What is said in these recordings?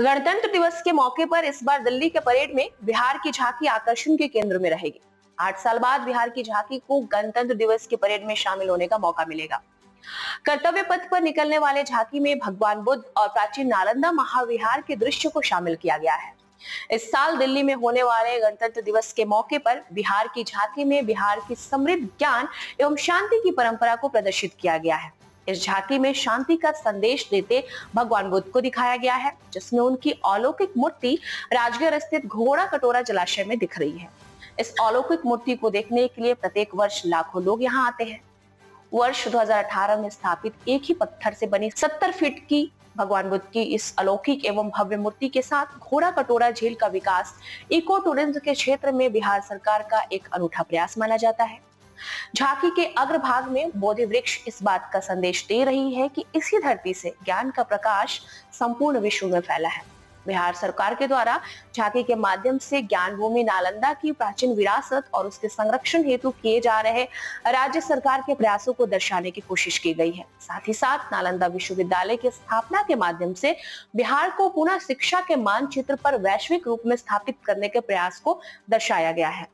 गणतंत्र दिवस के मौके पर इस बार दिल्ली के परेड में बिहार की झांकी आकर्षण के केंद्र में रहेगी। 8 साल बाद बिहार की झांकी को गणतंत्र दिवस की परेड में शामिल होने का मौका मिलेगा। कर्तव्य पथ पर निकलने वाले झांकी में भगवान बुद्ध और प्राचीन नालंदा महाविहार के दृश्य को शामिल किया गया है। इस साल दिल्ली में होने वाले गणतंत्र दिवस के मौके पर बिहार की झांकी में बिहार की समृद्ध ज्ञान एवं शांति की परंपरा को प्रदर्शित किया गया है। इस झांकी में शांति का संदेश देते भगवान बुद्ध को दिखाया गया है, जिसमें उनकी अलौकिक मूर्ति राजगीर स्थित घोड़ा कटोरा जलाशय में दिख रही है। इस अलौकिक मूर्ति को देखने के लिए प्रत्येक वर्ष लाखों लोग यहाँ आते हैं। वर्ष 2018 में स्थापित एक ही पत्थर से बनी 70 फीट की भगवान बुद्ध की इस अलौकिक एवं भव्य मूर्ति के साथ घोड़ा कटोरा झील का विकास इको टूरिज्म के क्षेत्र में बिहार सरकार का एक अनूठा प्रयास माना जाता है। झांकी के अग्रभाग में बोधि वृक्ष इस बात का संदेश दे रही है कि इसी धरती से ज्ञान का प्रकाश संपूर्ण विश्व में फैला है। बिहार सरकार के द्वारा झांकी के माध्यम से ज्ञान भूमि नालंदा की प्राचीन विरासत और उसके संरक्षण हेतु किए जा रहे राज्य सरकार के प्रयासों को दर्शाने की कोशिश की गई है। साथ ही साथ नालंदा विश्वविद्यालय की स्थापना के माध्यम से बिहार को पुनः शिक्षा के मानचित्र पर वैश्विक रूप में स्थापित करने के प्रयास को दर्शाया गया है।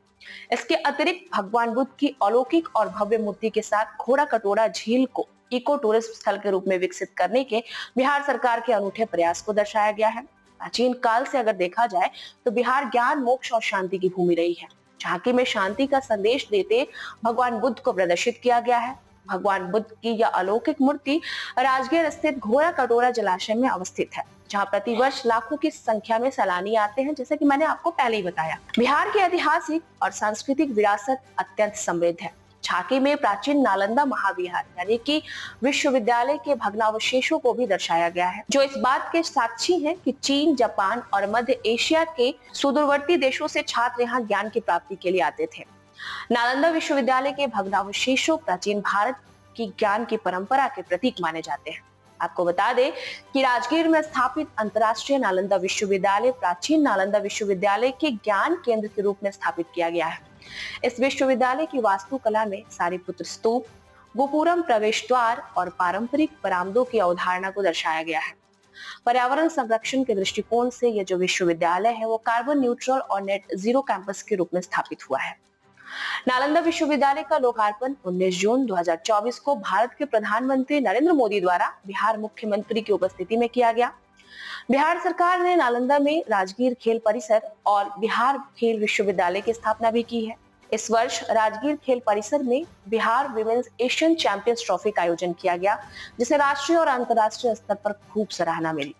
इसके अतिरिक्त भगवान बुद्ध की अलौकिक और भव्य मूर्ति के साथ घोड़ा कटोरा झील को इको टूरिज्म स्थल के रूप में विकसित करने के बिहार सरकार के अनूठे प्रयास को दर्शाया गया है। प्राचीन काल से अगर देखा जाए तो बिहार ज्ञान, मोक्ष और शांति की भूमि रही है। झांकी में शांति का संदेश देते भगवान बुद्ध को प्रदर्शित किया गया है। भगवान बुद्ध की यह अलौकिक मूर्ति राजगीर स्थित घोड़ा कटोरा जलाशय में अवस्थित है, जहां प्रतिवर्ष लाखों की संख्या में सैलानी आते हैं। जैसे कि मैंने आपको पहले ही बताया, बिहार की ऐतिहासिक और सांस्कृतिक विरासत अत्यंत समृद्ध है। झांकी में प्राचीन नालंदा महाविहार यानी कि विश्वविद्यालय के भग्नावशेषों को भी दर्शाया गया है, जो इस बात के साक्षी हैं कि चीन, जापान और मध्य एशिया के सुदूरवर्ती देशों से छात्र यहाँ ज्ञान की प्राप्ति के लिए आते थे। नालंदा विश्वविद्यालय के भग्नावशेषों प्राचीन भारत की ज्ञान की परंपरा के प्रतीक माने जाते हैं। आपको बता दें कि राजगीर में स्थापित अंतर्राष्ट्रीय नालंदा विश्वविद्यालय प्राचीन नालंदा विश्वविद्यालय के ज्ञान केंद्र के रूप में स्थापित किया गया है। इस विश्वविद्यालय की वास्तुकला में सारीपुत्र स्तूप, गोपुरम प्रवेश द्वार और पारंपरिक बरामदों की अवधारणा को दर्शाया गया है। पर्यावरण संरक्षण के दृष्टिकोण से यह जो विश्वविद्यालय है वो कार्बन न्यूट्रल और नेट जीरो कैंपस के रूप में स्थापित हुआ है। नालंदा विश्वविद्यालय का लोकार्पण 19 जून 2024 को भारत के प्रधानमंत्री नरेंद्र मोदी द्वारा बिहार मुख्यमंत्री की उपस्थिति में किया गया। बिहार सरकार ने नालंदा में राजगीर खेल परिसर और बिहार खेल विश्वविद्यालय की स्थापना भी की है। इस वर्ष राजगीर खेल परिसर में Bihar women's Asian champions trophy का आयोजन किया गया, जिसे राष्ट्रीय और अंतर्राष्ट्रीय स्तर पर खूब सराहना मिली।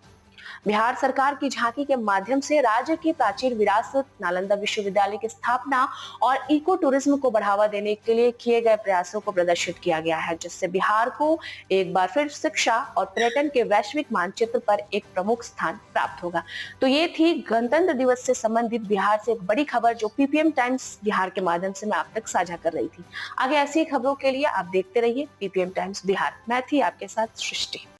बिहार सरकार की झांकी के माध्यम से राज्य की प्राचीन विरासत, नालंदा विश्वविद्यालय की स्थापना और इको टूरिज्म को बढ़ावा देने के लिए किए गए प्रयासों को प्रदर्शित किया गया है, जिससे बिहार को एक बार फिर शिक्षा और पर्यटन के वैश्विक मानचित्र पर एक प्रमुख स्थान प्राप्त होगा। तो ये थी गणतंत्र दिवस से संबंधित बिहार से एक बड़ी खबर, जो पीपीएम टाइम्स बिहार के माध्यम से मैं आप तक साझा कर रही थी। आगे ऐसी खबरों के लिए आप देखते रहिए पीपीएम टाइम्स बिहार। मैं थी आपके साथ सृष्टि।